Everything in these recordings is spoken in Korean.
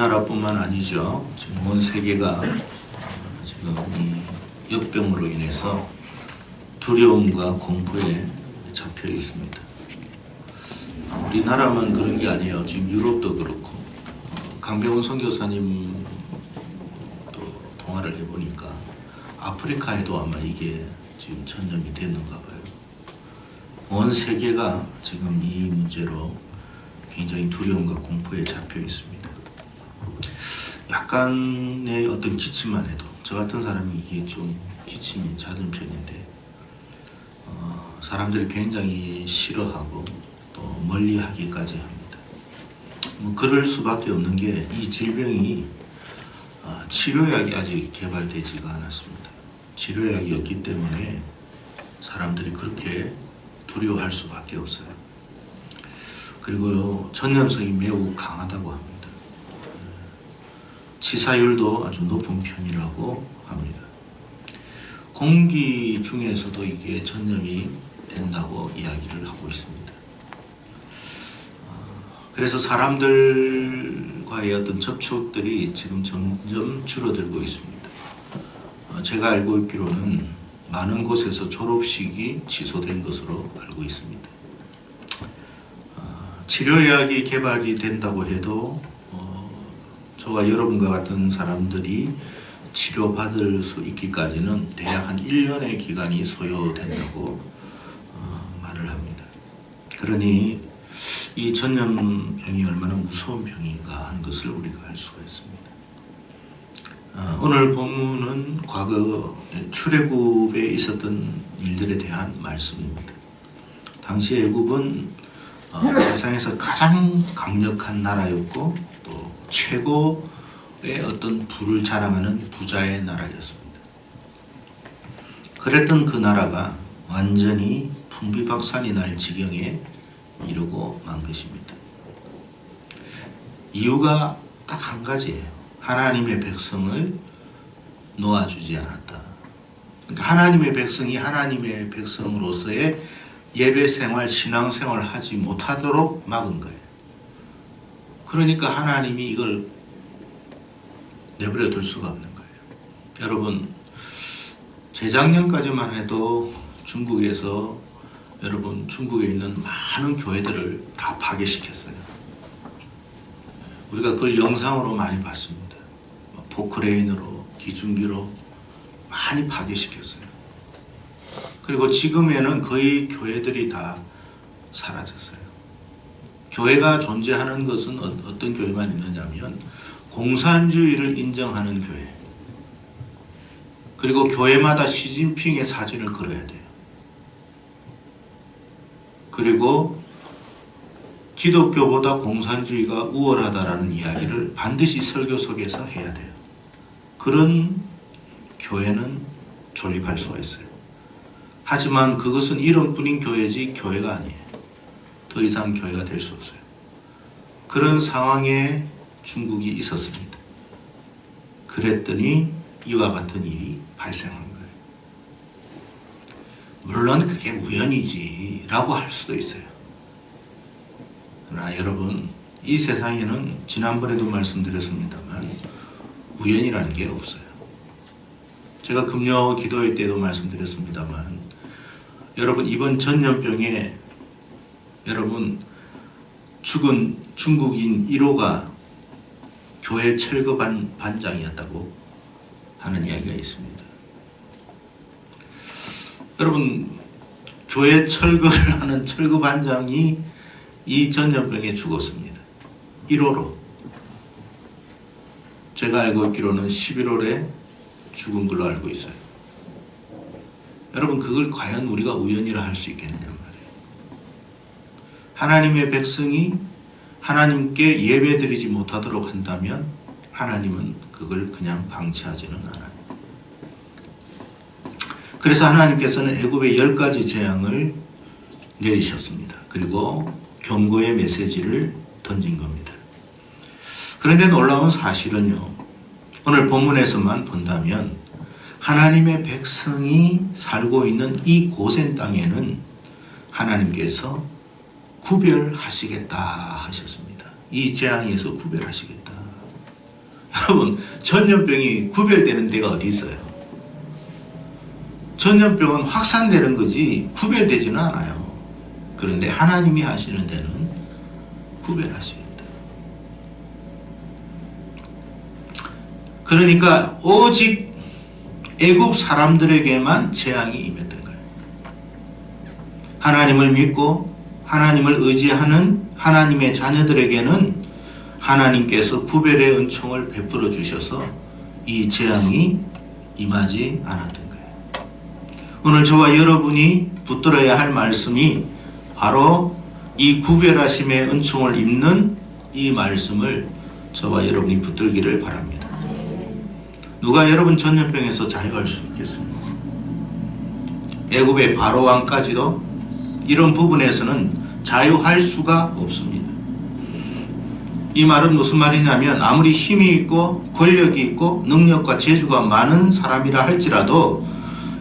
우리나라뿐만 아니죠. 지금 온 세계가 지금 이 역병으로 인해서 두려움과 공포에 잡혀 있습니다. 우리나라만 그런 게 아니에요. 지금 유럽도 그렇고 강병훈 선교사님도 통화를 해보니까 아프리카에도 아마 이게 지금 전염이 됐는가 봐요. 온 세계가 지금 이 문제로 굉장히 두려움과 공포에 잡혀 있습니다. 약간의 어떤 기침만 해도 저 같은 사람이 이게 좀 기침이 잦은 편인데 사람들이 굉장히 싫어하고 또 멀리하기까지 합니다. 그럴 수밖에 없는 게 이 질병이 치료약이 아직 개발되지가 않았습니다. 치료약이 없기 때문에 사람들이 그렇게 두려워할 수밖에 없어요. 그리고 전염성이 매우 강하다고 합니다. 치사율도 아주 높은 편이라고 합니다. 공기 중에서도 이게 전염이 된다고 이야기를 하고 있습니다. 그래서 사람들과의 어떤 접촉들이 지금 점점 줄어들고 있습니다. 제가 알고 있기로는 많은 곳에서 졸업식이 취소된 것으로 알고 있습니다. 치료약이 개발이 된다고 해도 저와 여러분과 같은 사람들이 치료받을 수 있기까지는 대략 한 1년의 기간이 소요된다고 말을 합니다. 그러니 이 전염병이 얼마나 무서운 병인가 하는 것을 우리가 알 수가 있습니다. 오늘 본문은 과거 출애굽에 있었던 일들에 대한 말씀입니다. 당시 애굽은 세상에서 가장 강력한 나라였고 또 최고의 어떤 부를 자랑하는 부자의 나라였습니다. 그랬던 그 나라가 완전히 풍비박산이 날 지경에 이르고 만 것입니다. 이유가 딱 한 가지예요. 하나님의 백성을 놓아주지 않았다. 그러니까 하나님의 백성이 하나님의 백성으로서의 예배생활, 신앙생활을 하지 못하도록 막은 거예요. 그러니까 하나님이 이걸 내버려 둘 수가 없는 거예요. 여러분, 재작년까지만 해도 중국에서 여러분 중국에 있는 많은 교회들을 다 파괴시켰어요. 우리가 그걸 영상으로 많이 봤습니다. 포크레인으로, 기중기로 많이 파괴시켰어요. 그리고 지금에는 거의 교회들이 다 사라졌어요. 교회가 존재하는 것은 어떤 교회만 있느냐면 공산주의를 인정하는 교회, 그리고 교회마다 시진핑의 사진을 걸어야 돼요. 그리고 기독교보다 공산주의가 우월하다라는 이야기를 반드시 설교 속에서 해야 돼요. 그런 교회는 존립할 수가 있어요. 하지만 그것은 이름뿐인 교회지 교회가 아니에요. 더 이상 교회가 될 수 없어요. 그런 상황에 중국이 있었습니다. 그랬더니 이와 같은 일이 발생한 거예요. 물론 그게 우연이지 라고 할 수도 있어요. 그러나 여러분, 이 세상에는 지난번에도 말씀드렸습니다만 우연이라는 게 없어요. 제가 금요 기도회 때도 말씀드렸습니다만 여러분, 이번 전염병에 여러분 죽은 중국인 1호가 교회 철거 반장이었다고 하는 이야기가 있습니다. 여러분, 교회 철거를 하는 철거 반장이 이 전염병에 죽었습니다. 1호로. 제가 알고 있기로는 11월에 죽은 걸로 알고 있어요. 여러분, 그걸 과연 우리가 우연이라 할 수 있겠느냐 말이에요. 하나님의 백성이 하나님께 예배드리지 못하도록 한다면 하나님은 그걸 그냥 방치하지는 않아요. 그래서 하나님께서는 애굽에 10가지 재앙을 내리셨습니다. 그리고 경고의 메시지를 던진 겁니다. 그런데 놀라운 사실은요, 오늘 본문에서만 본다면 하나님의 백성이 살고 있는 이 고센 땅에는 하나님께서 구별하시겠다 하셨습니다. 이 재앙에서 구별하시겠다. 여러분, 전염병이 구별되는 데가 어디 있어요? 전염병은 확산되는 거지 구별되지는 않아요. 그런데 하나님이 하시는 데는 구별하십니다. 그러니까 오직 애굽 사람들에게만 재앙이 임했던 거예요. 하나님을 믿고 하나님을 의지하는 하나님의 자녀들에게는 하나님께서 구별의 은총을 베풀어 주셔서 이 재앙이 임하지 않았던 거예요. 오늘 저와 여러분이 붙들어야 할 말씀이 바로 이 구별하심의 은총을 입는 이 말씀을 저와 여러분이 붙들기를 바랍니다. 누가 여러분 전염병에서 자유할 수 있겠습니까? 애굽의 바로 왕까지도 이런 부분에서는 자유할 수가 없습니다. 이 말은 무슨 말이냐면 아무리 힘이 있고 권력이 있고 능력과 재주가 많은 사람이라 할지라도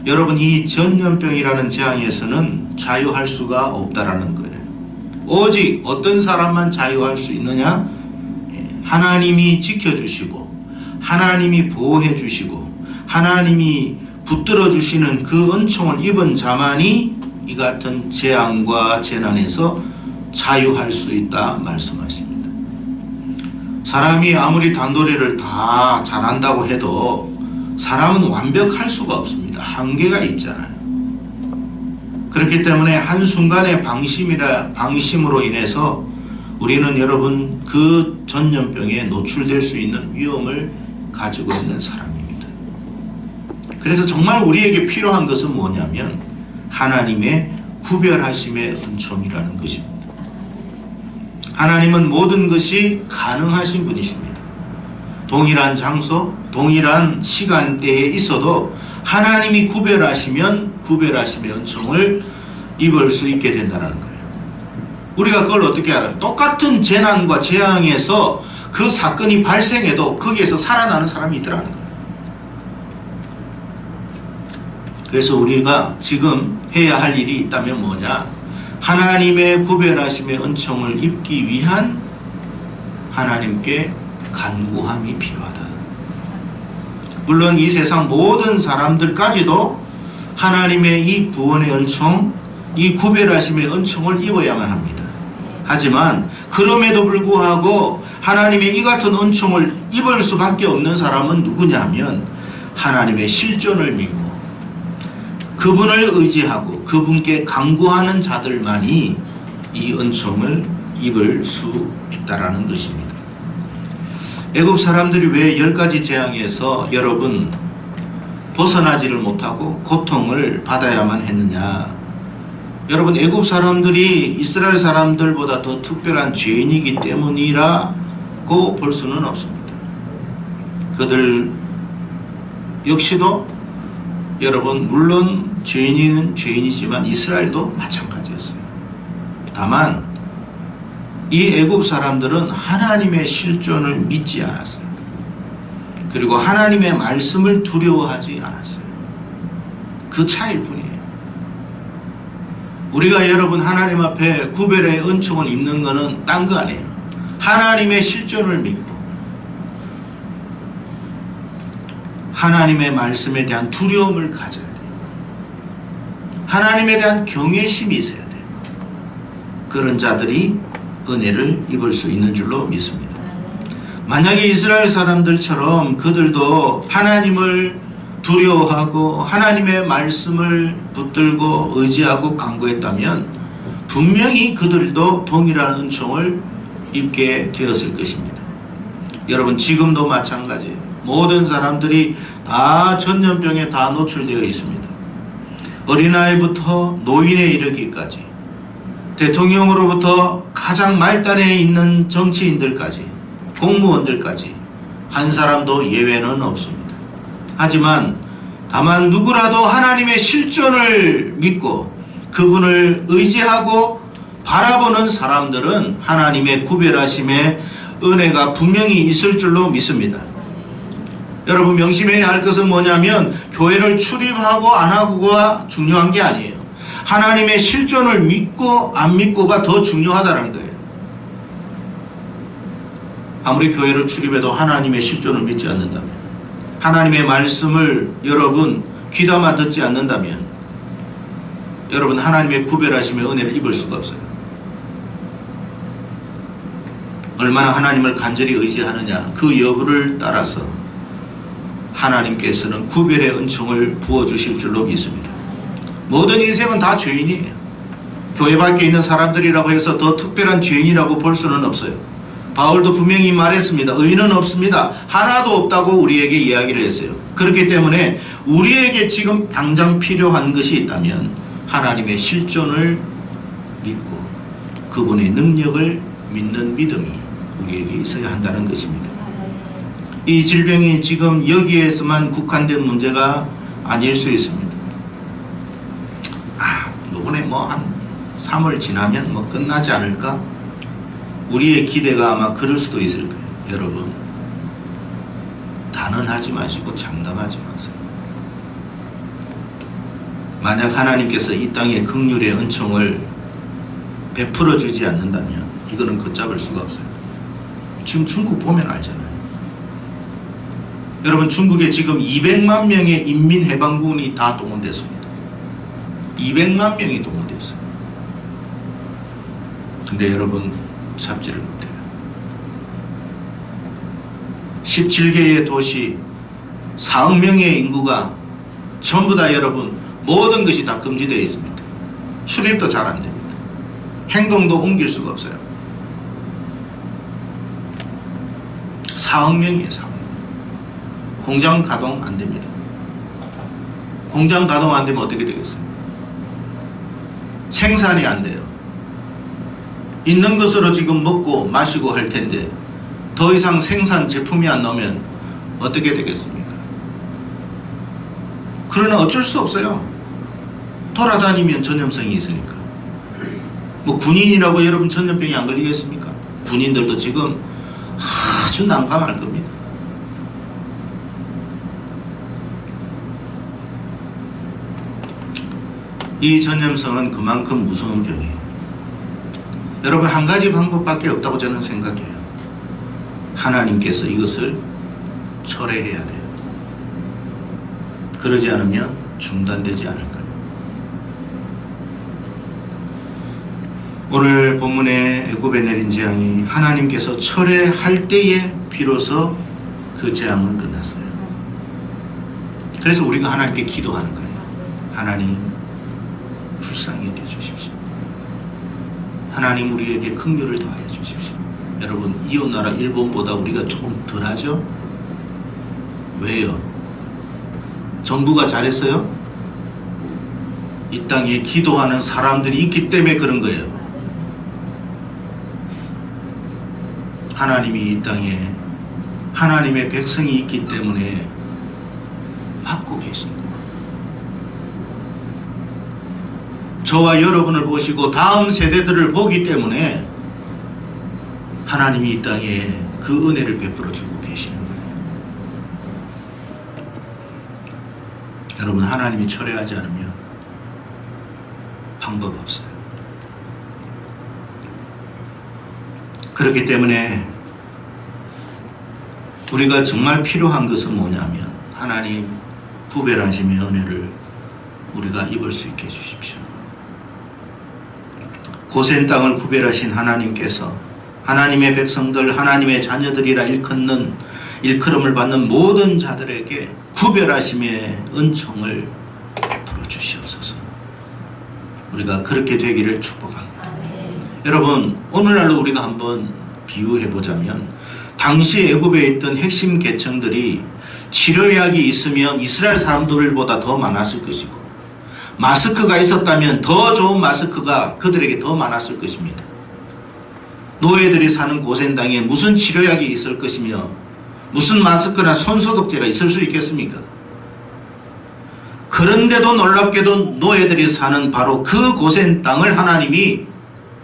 여러분 이 전염병이라는 재앙에서는 자유할 수가 없다라는 거예요. 오직 어떤 사람만 자유할 수 있느냐? 하나님이 지켜주시고 하나님이 보호해 주시고 하나님이 붙들어 주시는 그 은총을 입은 자만이 이 같은 재앙과 재난에서 자유할 수 있다 말씀하십니다. 사람이 아무리 단도리를 다 잘한다고 해도 사람은 완벽할 수가 없습니다. 한계가 있잖아요. 그렇기 때문에 한순간의 방심으로 인해서 우리는 여러분 그 전염병에 노출될 수 있는 위험을 가지고 있는 사람입니다. 그래서 정말 우리에게 필요한 것은 뭐냐면 하나님의 구별하심의 은총이라는 것입니다. 하나님은 모든 것이 가능하신 분이십니다. 동일한 장소, 동일한 시간대에 있어도 하나님이 구별하시면 구별하심의 은총을 입을 수 있게 된다는 거예요. 우리가 그걸 어떻게 알아요? 똑같은 재난과 재앙에서 그 사건이 발생해도 거기에서 살아나는 사람이 있더라는 거예요. 그래서 우리가 지금 해야 할 일이 있다면 뭐냐? 하나님의 구별하심의 은총을 입기 위한 하나님께 간구함이 필요하다. 물론 이 세상 모든 사람들까지도 하나님의 이 구원의 은총, 이 구별하심의 은총을 입어야만 합니다. 하지만 그럼에도 불구하고 하나님의 이 같은 은총을 입을 수밖에 없는 사람은 누구냐 하면 하나님의 실존을 믿고 그분을 의지하고 그분께 간구하는 자들만이 이 은총을 입을 수 있다라는 것입니다. 애굽 사람들이 왜 10가지 재앙에서 여러분 벗어나지를 못하고 고통을 받아야만 했느냐? 여러분 애굽 사람들이 이스라엘 사람들보다 더 특별한 죄인이기 때문이라고 볼 수는 없습니다. 그들 역시도 여러분 물론 죄인은 죄인이지만 이스라엘도 마찬가지였어요. 다만 이 애굽 사람들은 하나님의 실존을 믿지 않았어요. 그리고 하나님의 말씀을 두려워하지 않았어요. 그 차이일 뿐이에요. 우리가 여러분 하나님 앞에 구별의 은총을 입는 것은 딴 거 아니에요. 하나님의 실존을 믿고 하나님의 말씀에 대한 두려움을 가져야 돼요. 하나님에 대한 경외심이 있어야 돼요. 그런 자들이 은혜를 입을 수 있는 줄로 믿습니다. 만약에 이스라엘 사람들처럼 그들도 하나님을 두려워하고 하나님의 말씀을 붙들고 의지하고 간구했다면 분명히 그들도 동일한 은총을 입게 되었을 것입니다. 여러분 지금도 마찬가지예요. 모든 사람들이 다 전염병에 다 노출되어 있습니다. 어린아이부터 노인에 이르기까지 대통령으로부터 가장 말단에 있는 정치인들까지 공무원들까지 한 사람도 예외는 없습니다. 하지만 다만 누구라도 하나님의 실존을 믿고 그분을 의지하고 바라보는 사람들은 하나님의 구별하심의 은혜가 분명히 있을 줄로 믿습니다. 여러분 명심해야 할 것은 뭐냐면 교회를 출입하고 안 하고가 중요한 게 아니에요. 하나님의 실존을 믿고 안 믿고가 더 중요하다는 거예요. 아무리 교회를 출입해도 하나님의 실존을 믿지 않는다면, 하나님의 말씀을 여러분 귀담아 듣지 않는다면 여러분 하나님의 구별하심의 은혜를 입을 수가 없어요. 얼마나 하나님을 간절히 의지하느냐, 그 여부를 따라서 하나님께서는 구별의 은총을 부어주실 줄로 믿습니다. 모든 인생은 다 죄인이에요. 교회 밖에 있는 사람들이라고 해서 더 특별한 죄인이라고 볼 수는 없어요. 바울도 분명히 말했습니다. 의인은 없습니다. 하나도 없다고 우리에게 이야기를 했어요. 그렇기 때문에 우리에게 지금 당장 필요한 것이 있다면 하나님의 실존을 믿고 그분의 능력을 믿는 믿음이 우리에게 있어야 한다는 것입니다. 이 질병이 지금 여기에서만 국한된 문제가 아닐 수 있습니다. 이번에 한 3월 지나면 끝나지 않을까? 우리의 기대가 아마 그럴 수도 있을 거예요. 여러분, 단언하지 마시고 장담하지 마세요. 만약 하나님께서 이 땅에 긍휼의 은총을 베풀어 주지 않는다면 이거는 걷잡을 수가 없어요. 지금 중국 보면 알잖아요. 여러분, 중국에 지금 200만 명의 인민해방군이 다 동원됐습니다. 200만 명이 동원됐어요. 근데 여러분, 잡지를 못해요. 17개의 도시 4억 명의 인구가 전부 다 여러분 모든 것이 다 금지되어 있습니다. 출입도 잘 안 됩니다. 행동도 옮길 수가 없어요. 4억 명이에요. 4억 명. 공장 가동 안 됩니다. 공장 가동 안 되면 어떻게 되겠어요? 생산이 안 돼요. 있는 것으로 지금 먹고 마시고 할 텐데 더 이상 생산 제품이 안 나오면 어떻게 되겠습니까? 그러나 어쩔 수 없어요. 돌아다니면 전염성이 있으니까. 군인이라고 여러분 전염병이 안 걸리겠습니까? 군인들도 지금 아주 난감할 겁니다. 이 전염성은 그만큼 무서운 병이에요. 여러분, 한 가지 방법밖에 없다고 저는 생각해요. 하나님께서 이것을 철회해야 돼요. 그러지 않으면 중단되지 않을 거예요. 오늘 본문에 애굽에 내린 재앙이 하나님께서 철회할 때에 비로소 그 재앙은 끝났어요. 그래서 우리가 하나님께 기도하는 거예요. 하나님, 불쌍히 여겨주십시오. 하나님, 우리에게 긍휼을 더하여 주십시오. 여러분, 이웃나라 일본보다 우리가 조금 덜하죠? 왜요? 정부가 잘했어요? 이 땅에 기도하는 사람들이 있기 때문에 그런 거예요. 하나님이 이 땅에 하나님의 백성이 있기 때문에 막고 계십니다. 저와 여러분을 보시고 다음 세대들을 보기 때문에 하나님이 이 땅에 그 은혜를 베풀어 주고 계시는 거예요. 여러분, 하나님이 철회하지 않으면 방법 없어요. 그렇기 때문에 우리가 정말 필요한 것은 뭐냐면 하나님 구별하심의 은혜를 우리가 입을 수 있게 해주십시오. 고센 땅을 구별하신 하나님께서 하나님의 백성들, 하나님의 자녀들이라 일컬음을 받는 모든 자들에게 구별하심의 은총을 베풀어 주시옵소서. 우리가 그렇게 되기를 축복합니다. 여러분, 오늘날로 우리가 한번 비유해 보자면 당시 애굽에 있던 핵심 계층들이 치료약이 있으면 이스라엘 사람들보다 더 많았을 것이고, 마스크가 있었다면 더 좋은 마스크가 그들에게 더 많았을 것입니다. 노예들이 사는 고센 땅에 무슨 치료약이 있을 것이며 무슨 마스크나 손소독제가 있을 수 있겠습니까? 그런데도 놀랍게도 노예들이 사는 바로 그 고센 땅을 하나님이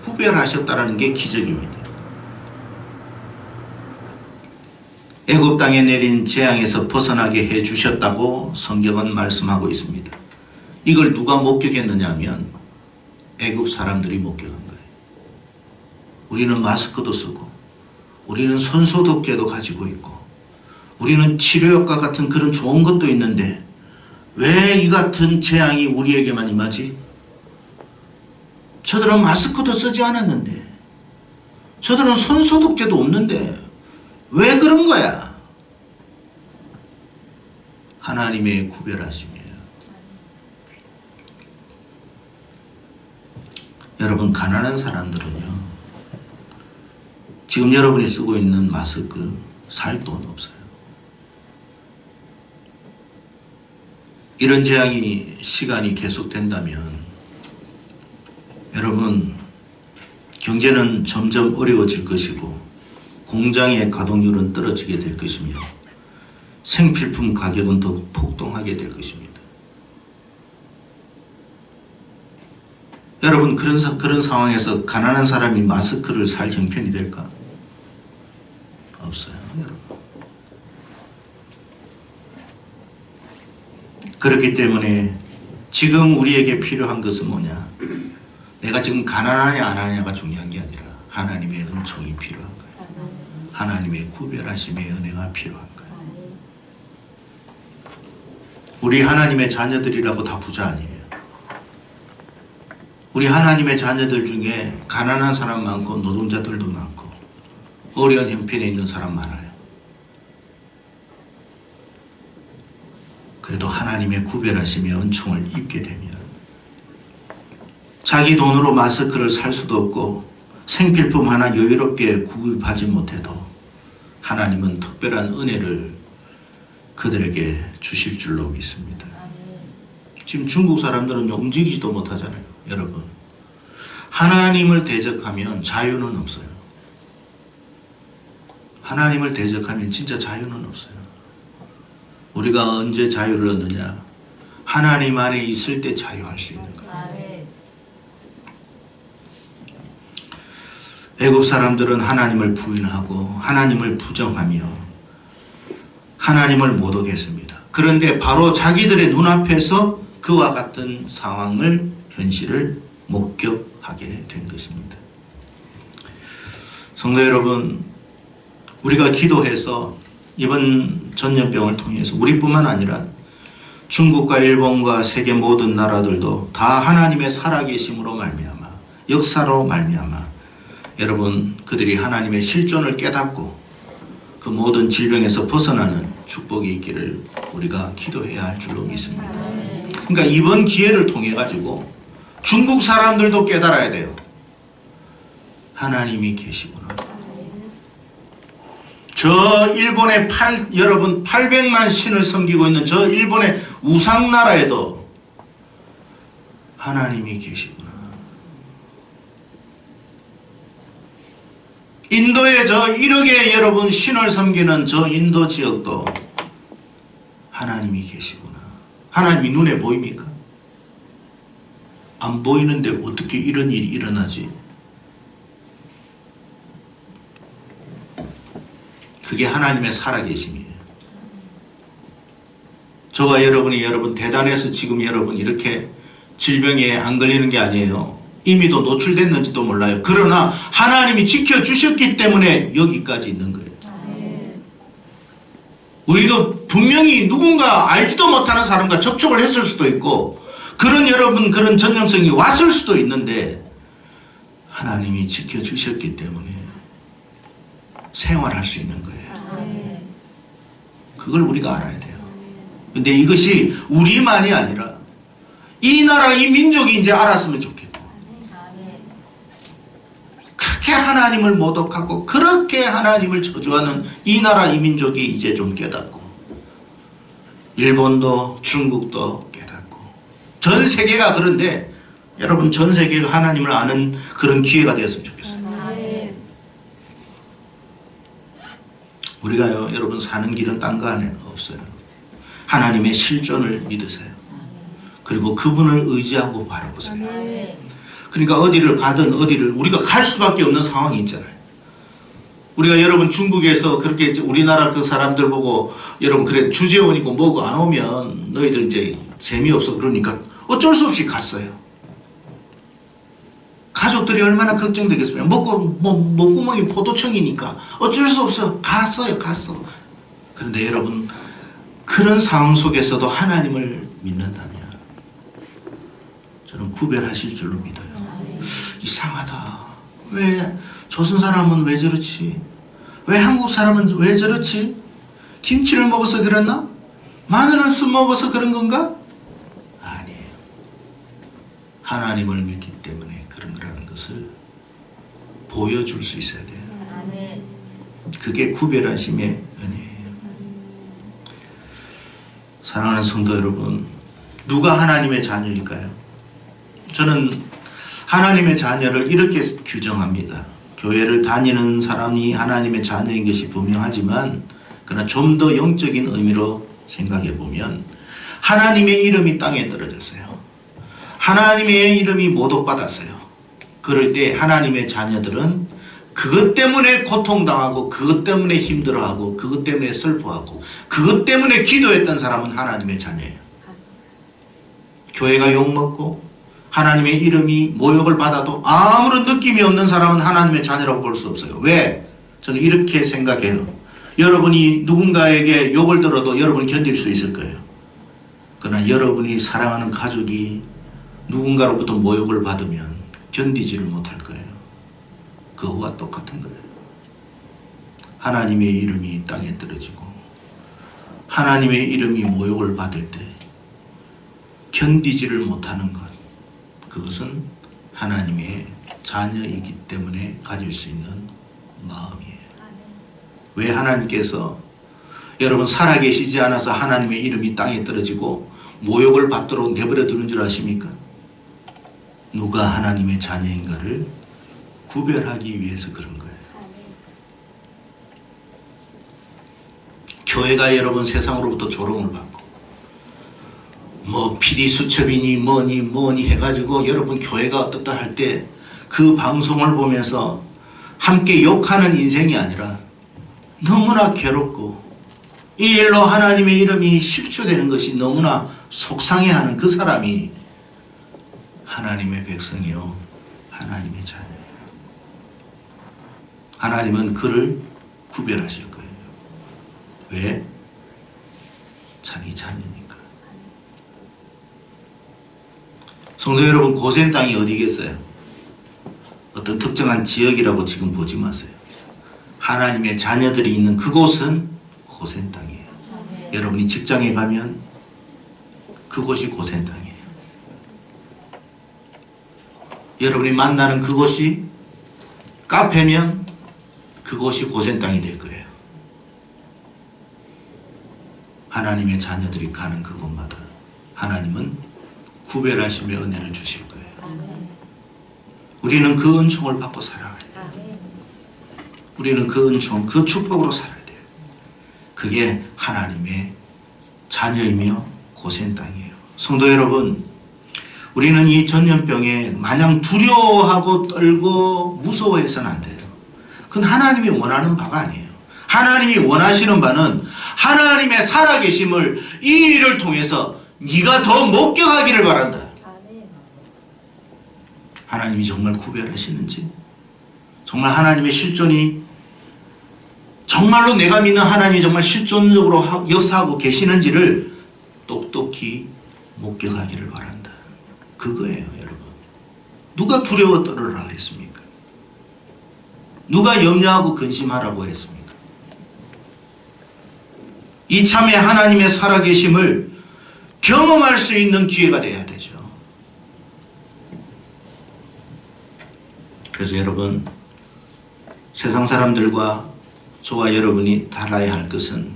구별하셨다는 게 기적입니다. 애굽 땅에 내린 재앙에서 벗어나게 해주셨다고 성경은 말씀하고 있습니다. 이걸 누가 목격했느냐 하면 애굽 사람들이 목격한 거예요. 우리는 마스크도 쓰고 우리는 손소독제도 가지고 있고 우리는 치료약과 같은 그런 좋은 것도 있는데 왜 이 같은 재앙이 우리에게만 임하지? 저들은 마스크도 쓰지 않았는데 저들은 손소독제도 없는데 왜 그런 거야? 하나님의 구별하심이에요. 여러분, 가난한 사람들은요, 지금 여러분이 쓰고 있는 마스크 살 돈 없어요. 이런 재앙이 시간이 계속된다면 여러분, 경제는 점점 어려워질 것이고 공장의 가동률은 떨어지게 될 것이며 생필품 가격은 더 폭등하게 될 것입니다. 여러분, 그런 상황에서 가난한 사람이 마스크를 살 형편이 될까? 없어요, 여러분. 그렇기 때문에 지금 우리에게 필요한 것은 뭐냐? 내가 지금 가난하냐 안 하냐가 중요한 게 아니라 하나님의 은총이 필요한 거예요. 하나님의 구별하심의 은혜가 필요한 거예요. 우리 하나님의 자녀들이라고 다 부자 아니에요. 우리 하나님의 자녀들 중에 가난한 사람 많고 노동자들도 많고 어려운 형편에 있는 사람 많아요. 그래도 하나님의 구별하심의 은총을 입게 되면 자기 돈으로 마스크를 살 수도 없고 생필품 하나 여유롭게 구입하지 못해도 하나님은 특별한 은혜를 그들에게 주실 줄로 믿습니다. 지금 중국 사람들은 움직이지도 못하잖아요. 여러분, 하나님을 대적하면 자유는 없어요. 하나님을 대적하면 진짜 자유는 없어요. 우리가 언제 자유를 얻느냐? 하나님 안에 있을 때 자유할 수 있는 거예요. 애굽 사람들은 하나님을 부인하고 하나님을 부정하며 하나님을 모독했습니다. 그런데 바로 자기들의 눈앞에서 그와 같은 상황을, 현실을 목격하게 된 것입니다. 성도 여러분, 우리가 기도해서 이번 전염병을 통해서 우리뿐만 아니라 중국과 일본과 세계 모든 나라들도 다 하나님의 살아계심으로 말미암아, 역사로 말미암아 여러분, 그들이 하나님의 실존을 깨닫고 그 모든 질병에서 벗어나는 축복이 있기를 우리가 기도해야 할 줄로 믿습니다. 그러니까 이번 기회를 통해 가지고 중국 사람들도 깨달아야 돼요. 하나님이 계시구나. 저 일본의 여러분 800만 신을 섬기고 있는 저 일본의 우상나라에도 하나님이 계시구나. 인도에 저 1억의 여러분 신을 섬기는 저 인도 지역도 하나님이 계시구나. 하나님이 눈에 보입니까? 안 보이는데 어떻게 이런 일이 일어나지? 그게 하나님의 살아계심이에요. 저와 여러분이 여러분 대단해서 지금 여러분 이렇게 질병에 안 걸리는 게 아니에요. 이미도 노출됐는지도 몰라요. 그러나 하나님이 지켜주셨기 때문에 여기까지 있는 거예요. 우리도 분명히 누군가 알지도 못하는 사람과 접촉을 했을 수도 있고 그런 여러분 그런 전염성이 왔을 수도 있는데 하나님이 지켜주셨기 때문에 생활할 수 있는 거예요. 그걸 우리가 알아야 돼요. 근데 이것이 우리만이 아니라 이 나라 이 민족이 이제 알았으면 좋겠고 그렇게 하나님을 모독하고 그렇게 하나님을 저주하는 이 나라 이 민족이 이제 좀 깨닫고 일본도 중국도 깨닫고 전 세계가 그런데 여러분 전 세계가 하나님을 아는 그런 기회가 되었으면 좋겠어요. 우리가요 여러분 사는 길은 딴 거 안에 없어요. 하나님의 실존을 믿으세요. 그리고 그분을 의지하고 바라보세요. 그러니까 어디를 가든 어디를 우리가 갈 수밖에 없는 상황이 있잖아요. 우리가 여러분 중국에서 그렇게 우리나라 그 사람들 보고 여러분 그래 주재원이고 뭐고 안 오면 너희들 이제 재미없어 그러니까 어쩔 수 없이 갔어요. 가족들이 얼마나 걱정되겠습니까? 목구멍이 포도청이니까 어쩔 수 없어. 갔어요. 그런데 여러분, 그런 상황 속에서도 하나님을 믿는다면 저는 구별하실 줄로 믿어요. 이상하다. 왜 조선 사람은 왜 저렇지? 왜 한국 사람은 왜 저렇지? 김치를 먹어서 그랬나? 마늘을 먹어서 그런 건가? 아니에요. 하나님을 믿기 때문에 그런 거라는 것을 보여줄 수 있어야 돼요. 그게 구별하심의 은혜예요. 사랑하는 성도 여러분, 누가 하나님의 자녀일까요? 저는 하나님의 자녀를 이렇게 규정합니다. 교회를 다니는 사람이 하나님의 자녀인 것이 분명하지만, 그러나 좀 더 영적인 의미로 생각해 보면 하나님의 이름이 땅에 떨어졌어요. 하나님의 이름이 모독받았어요. 그럴 때 하나님의 자녀들은 그것 때문에 고통당하고, 그것 때문에 힘들어하고, 그것 때문에 슬퍼하고, 그것 때문에 기도했던 사람은 하나님의 자녀예요. 교회가 욕먹고 하나님의 이름이 모욕을 받아도 아무런 느낌이 없는 사람은 하나님의 자녀라고 볼 수 없어요. 왜? 저는 이렇게 생각해요. 여러분이 누군가에게 욕을 들어도 여러분이 견딜 수 있을 거예요. 그러나 여러분이 사랑하는 가족이 누군가로부터 모욕을 받으면 견디지를 못할 거예요. 그거와 똑같은 거예요. 하나님의 이름이 땅에 떨어지고 하나님의 이름이 모욕을 받을 때 견디지를 못하는 것, 그것은 하나님의 자녀이기 때문에 가질 수 있는 마음이에요. 왜 하나님께서 여러분 살아계시지 않아서 하나님의 이름이 땅에 떨어지고 모욕을 받도록 내버려 두는 줄 아십니까? 누가 하나님의 자녀인가를 구별하기 위해서 그런 거예요. 교회가 여러분 세상으로부터 조롱을 받고 PD 수첩이니 뭐니 해가지고 여러분 교회가 어떻다 할 때 그 방송을 보면서 함께 욕하는 인생이 아니라 너무나 괴롭고 이 일로 하나님의 이름이 실추되는 것이 너무나 속상해하는 그 사람이 하나님의 백성이요, 하나님의 자녀예요. 하나님은 그를 구별하실 거예요. 왜? 자기 자녀니까. 성도 여러분, 고센 땅이 어디겠어요? 어떤 특정한 지역이라고 지금 보지 마세요. 하나님의 자녀들이 있는 그곳은 고센 땅이에요. 여러분이 직장에 가면 그곳이 고센 땅이에요. 여러분이 만나는 그곳이 카페면 그곳이 고센 땅이 될 거예요. 하나님의 자녀들이 가는 그곳마다 하나님은 구별하심의 은혜를 주실 거예요. 우리는 그 은총을 받고 살아가야 돼요. 우리는 그 은총, 그 축복으로 살아야 돼요. 그게 하나님의 자녀이며 고센 땅이에요. 성도 여러분, 우리는 이 전염병에 마냥 두려워하고 떨고 무서워해서는 안 돼요. 그건 하나님이 원하는 바가 아니에요. 하나님이 원하시는 바는 하나님의 살아계심을 이 일을 통해서 네가 더 목격하기를 바란다. 하나님이 정말 구별하시는지, 정말 하나님의 실존이, 정말로 내가 믿는 하나님이 정말 실존적으로 역사하고 계시는지를 똑똑히 목격하기를 바란다. 그거예요, 여러분. 누가 두려워 떨으라 했습니까? 누가 염려하고 근심하라고 했습니까? 이참에 하나님의 살아계심을 경험할 수 있는 기회가 돼야 되죠. 그래서 여러분, 세상 사람들과 저와 여러분이 달라야 할 것은,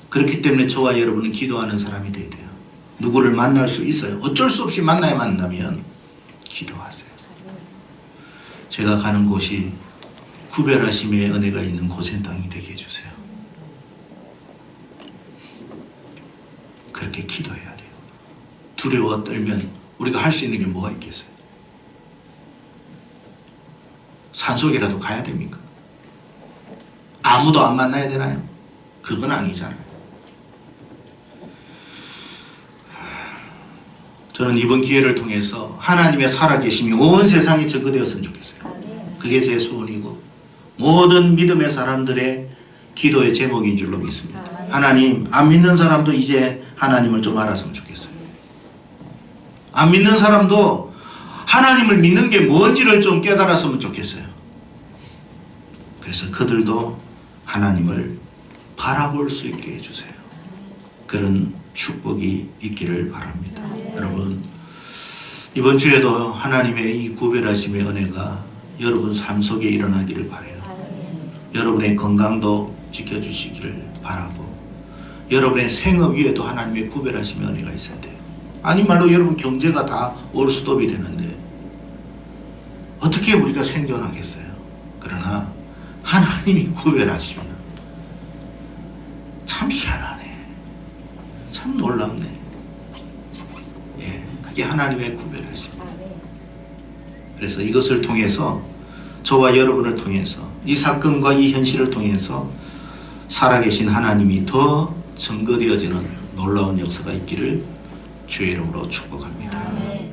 그렇기 때문에 저와 여러분은 기도하는 사람이 돼야 돼요. 누구를 만날 수 있어요. 어쩔 수 없이 만나면 기도하세요. 제가 가는 곳이 구별하심의 은혜가 있는 고센 땅이 되게 해주세요. 그렇게 기도해야 돼요. 두려워 떨면 우리가 할 수 있는 게 뭐가 있겠어요? 산속이라도 가야 됩니까? 아무도 안 만나야 되나요? 그건 아니잖아요. 저는 이번 기회를 통해서 하나님의 살아계심이 온 세상에 증거되었으면 좋겠어요. 그게 제 소원이고 모든 믿음의 사람들의 기도의 제목인 줄로 믿습니다. 하나님, 안 믿는 사람도 이제 하나님을 좀 알았으면 좋겠어요. 안 믿는 사람도 하나님을 믿는 게 뭔지를 좀 깨달았으면 좋겠어요. 그래서 그들도 하나님을 바라볼 수 있게 해주세요. 그런 축복이 있기를 바랍니다. 여러분, 이번 주에도 하나님의 이 구별하심의 은혜가 여러분 삶 속에 일어나기를 바라요. 여러분의 건강도 지켜주시기를 바라고, 여러분의 생업 위에도 하나님의 구별하심의 은혜가 있어야 돼요. 아니 말로 여러분 경제가 다 올스톱이 되는데 어떻게 우리가 생존하겠어요? 그러나 하나님이 구별하시면 참 희한하네, 참 놀랍네. 예, 그게 하나님의 구별하심. 그래서 이것을 통해서 저와 여러분을 통해서 이 사건과 이 현실을 통해서 살아계신 하나님이 더 증거되어지는 놀라운 역사가 있기를 주의 이름으로 축복합니다.